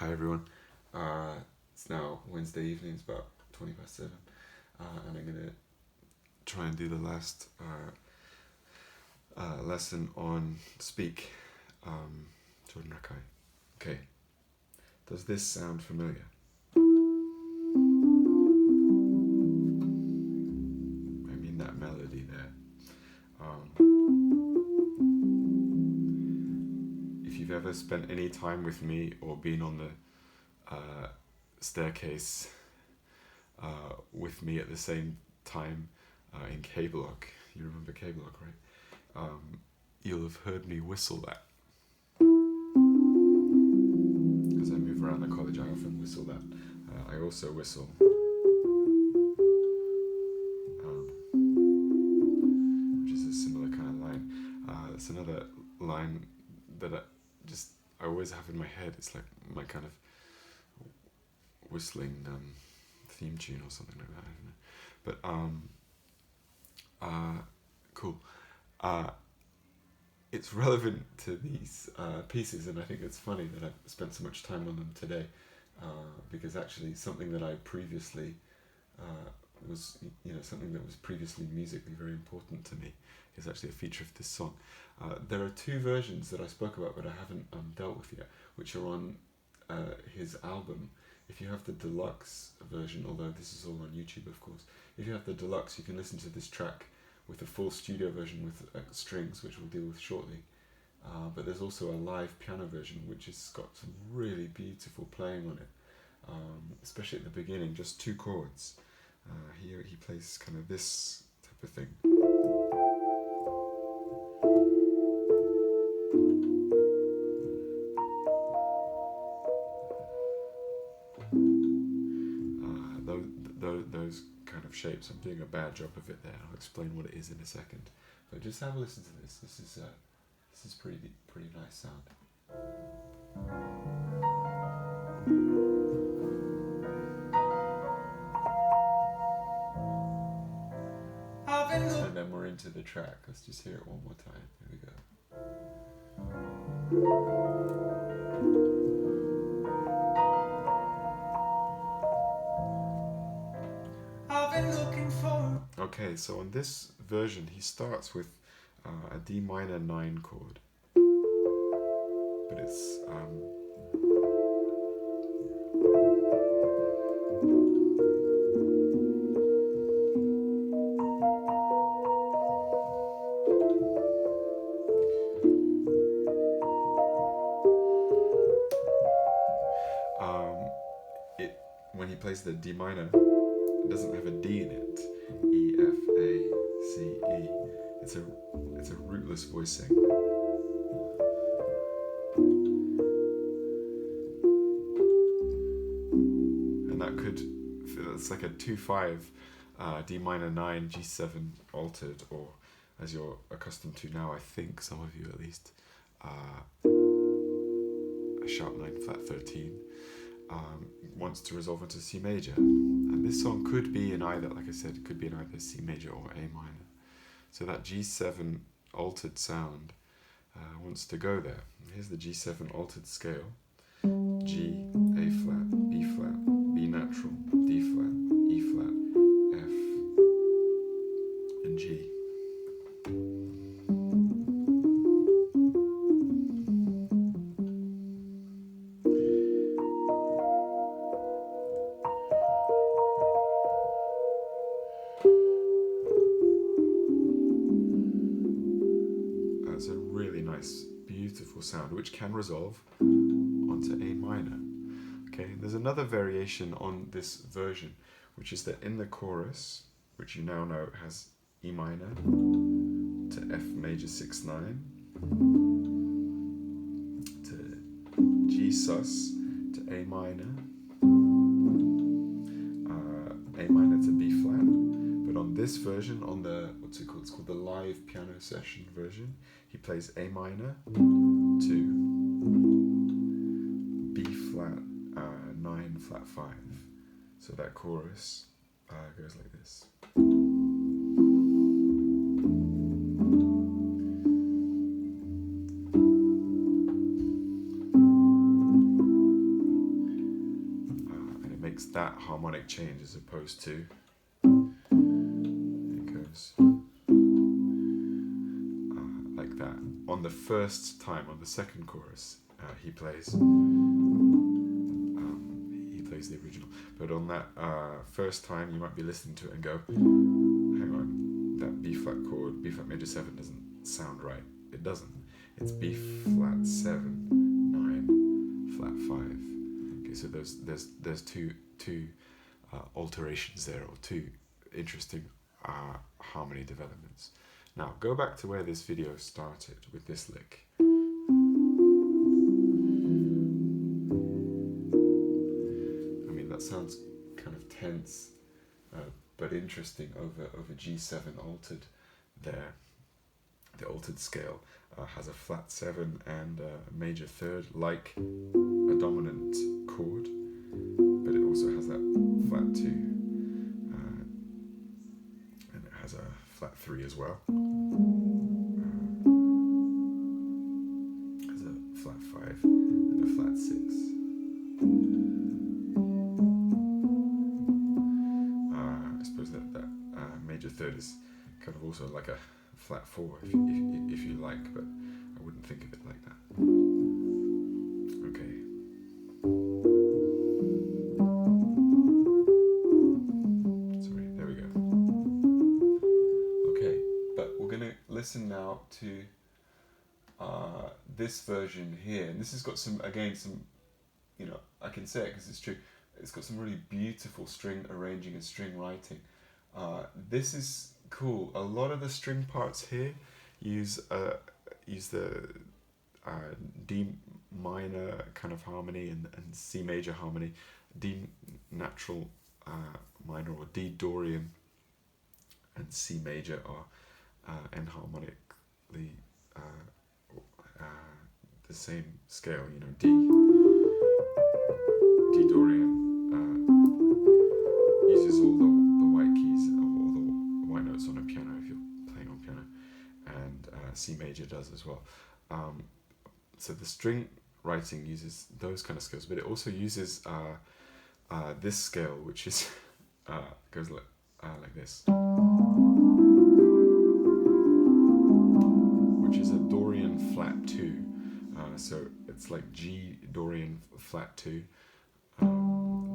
Hi everyone. It's now Wednesday evening. It's about 7:20, and I'm gonna try and do the last lesson on speak. Jordan Rakei. Okay. Does this sound familiar? I mean that melody there. If you've ever spent any time with me or been on the staircase with me at the same time in K Block, you remember K Block, right? You'll have heard me whistle that. As I move around the college, I often whistle that. I also whistle, which is a similar kind of line. It's another line that I always have in my head. It's like my kind of whistling theme tune or something like that, I don't know. But cool. It's relevant to these pieces, and I think it's funny that I've spent so much time on them today, because actually something that I previously was, something that was previously musically very important to me is actually a feature of this song. There are two versions that I spoke about but I haven't dealt with yet, which are on his album. If you have the deluxe version, although this is all on YouTube of course, if you have the deluxe you can listen to this track with the full studio version with strings, which we'll deal with shortly. But there's also a live piano version which has got some really beautiful playing on it, especially at the beginning, just two chords. Here he plays kind of this type of thing. Those kind of shapes. I'm doing a bad job of it there. I'll explain what it is in a second. But just have a listen to this. This is pretty nice sound. And then we're into the track. Let's just hear it one more time. Here we go. Okay, so on this version he starts with a D minor 9 chord, but it's when he plays the D minor, it doesn't have a D in it. E, F, A, C, E. It's a rootless voicing. And that's like a 2-5 D minor 9 G7 altered, or as you're accustomed to now, I think some of you at least, a sharp 9 flat 13. Wants to resolve into C major, and this song could be in either, like I said, it could be in either C major or A minor. So that G7 altered sound wants to go there. Here's the G7 altered scale: G, A flat, B flat, B natural, D flat, E flat, F, and G. Beautiful sound which can resolve onto A minor. Okay, and there's another variation on this version, which is that in the chorus, which you now know has E minor to F major 6/9 to G sus to A minor, A minor to B flat. But on this version, on the it's called the live piano session version, he plays A minor to B flat 9 flat 5. So that chorus goes like this. makes that harmonic change as opposed to, it goes like that. On the first time, on the second chorus, he plays the original, but on that first time you might be listening to it and go, hang on, that B flat chord, B flat major 7 doesn't sound right. It doesn't. It's B flat 7, 9, flat 5. Okay, so there's two alterations there, or two interesting harmony developments. Now go back to where this video started with this lick. Sounds kind of tense, but interesting over G7 altered there. The altered scale has a flat 7 and a major third like a dominant chord, but it also has that flat 2 and it has a flat 3 as well. Has a flat 5 and a flat 6. Major third is kind of also like a flat 4 if you like, but I wouldn't think of it like that. Okay. Sorry, there we go. Okay, but we're gonna listen now to this version here, and this has got some, you know, I can say it because it's true, it's got some really beautiful string arranging and string writing. This is cool. A lot of the string parts here use the D minor kind of harmony and C major harmony, D natural minor or D Dorian and C major are enharmonically the same scale. You know, D Dorian uses all the white keys, all the white notes on a piano if you're playing on piano, and C major does as well. So the string writing uses those kind of scales, but it also uses this scale, which is goes like this, which is a Dorian flat 2. So it's like G Dorian flat 2.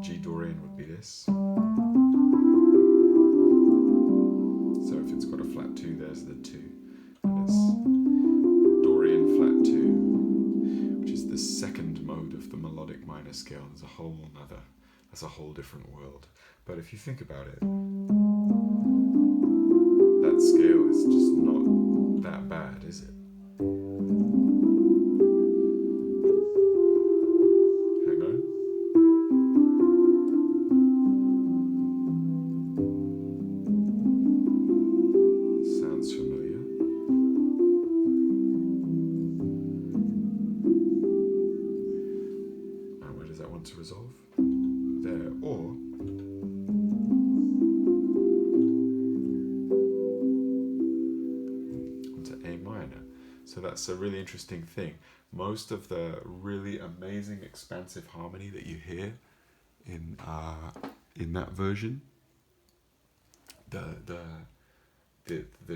G Dorian would be this. So if it's got a flat 2, there's the 2. And it's Dorian flat 2, which is the second mode of the melodic minor scale. There's a whole nother, that's a whole different world. But if you think about it, that scale is just not that bad, is it? To resolve there, or onto A minor. So that's a really interesting thing. Most of the really amazing expansive harmony that you hear in that version, the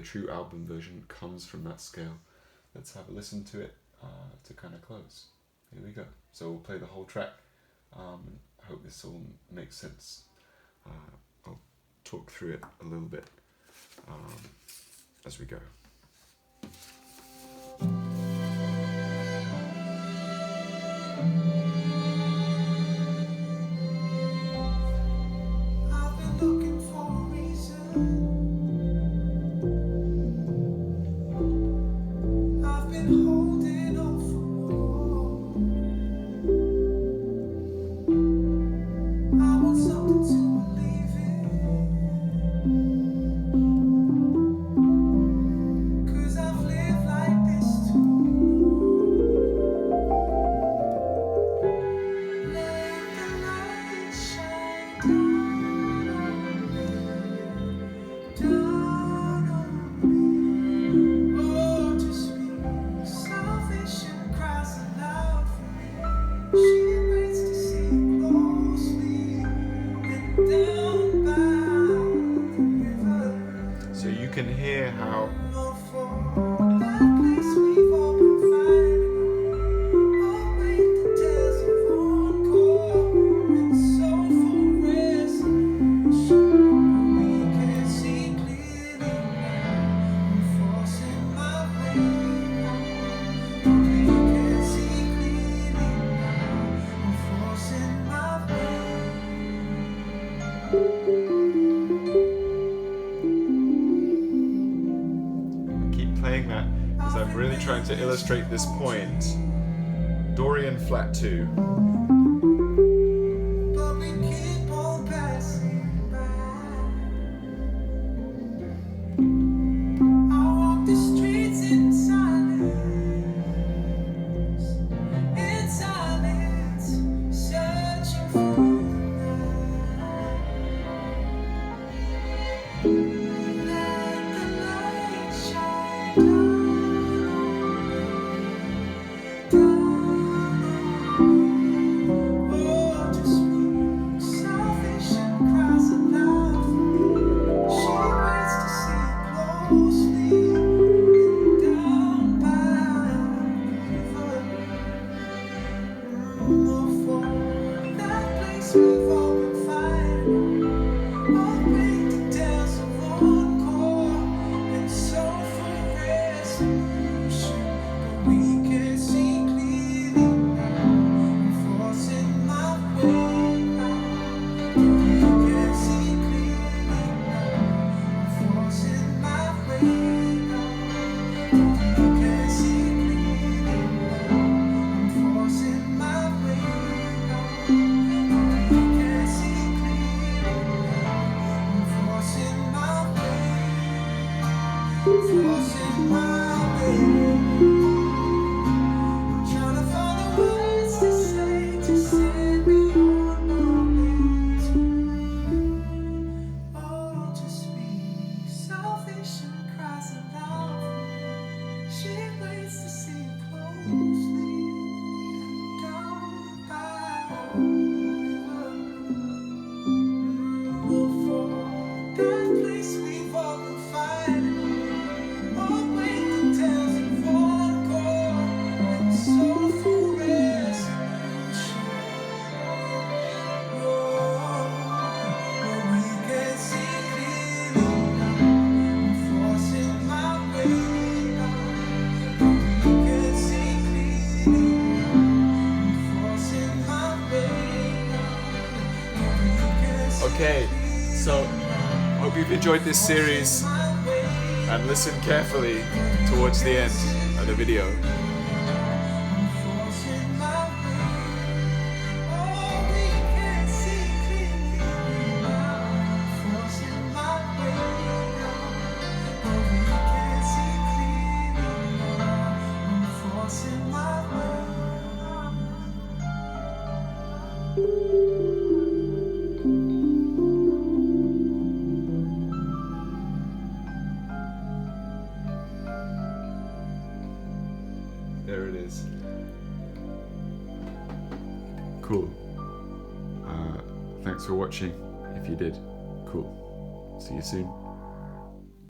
true album version comes from that scale. Let's have a listen to it to kind of close. Here we go. So we'll play the whole track. I hope this all makes sense. I'll talk through it a little bit as we go. I've been looking for a reason. I've been holding on for more. I want something to believe in. hear how playing that because I'm really trying to illustrate this point. Dorian flat 2. But we keep on passing by. I walk the streets in silence, searching for let the light shine down. Oh, just me, selfish and cries aloud for me. She waits to see closely down by the river. For that place we've all been fighting. All great details of one core and soulful resolution. But we can see clearly now. I'm forcing my way out. We can see clearly now. I'm forcing my way out. We can see clearly now. I'm forcing my way out. We can see clearly now. I'm forcing my way. Forcing my way. I'm trying to find the words to say to set me on my way to oh, just me, selfish and cries aloud for me. She waits to see closely down by the river. For that place we've all been fighting. All great details of one core and soulful resolution. But we can see clearly now. I'm forcing my way out. We can see clearly now. I'm forcing my way out. We can see Okay, so hope you've enjoyed this series my way. and listen carefully towards the end of the video. Forcing my way. Oh, we can see clearly now. Forcing my way out. Oh, we can see clearly now. I'm forcing my way There it is. Cool. Thanks for watching. If you did, cool. See you soon.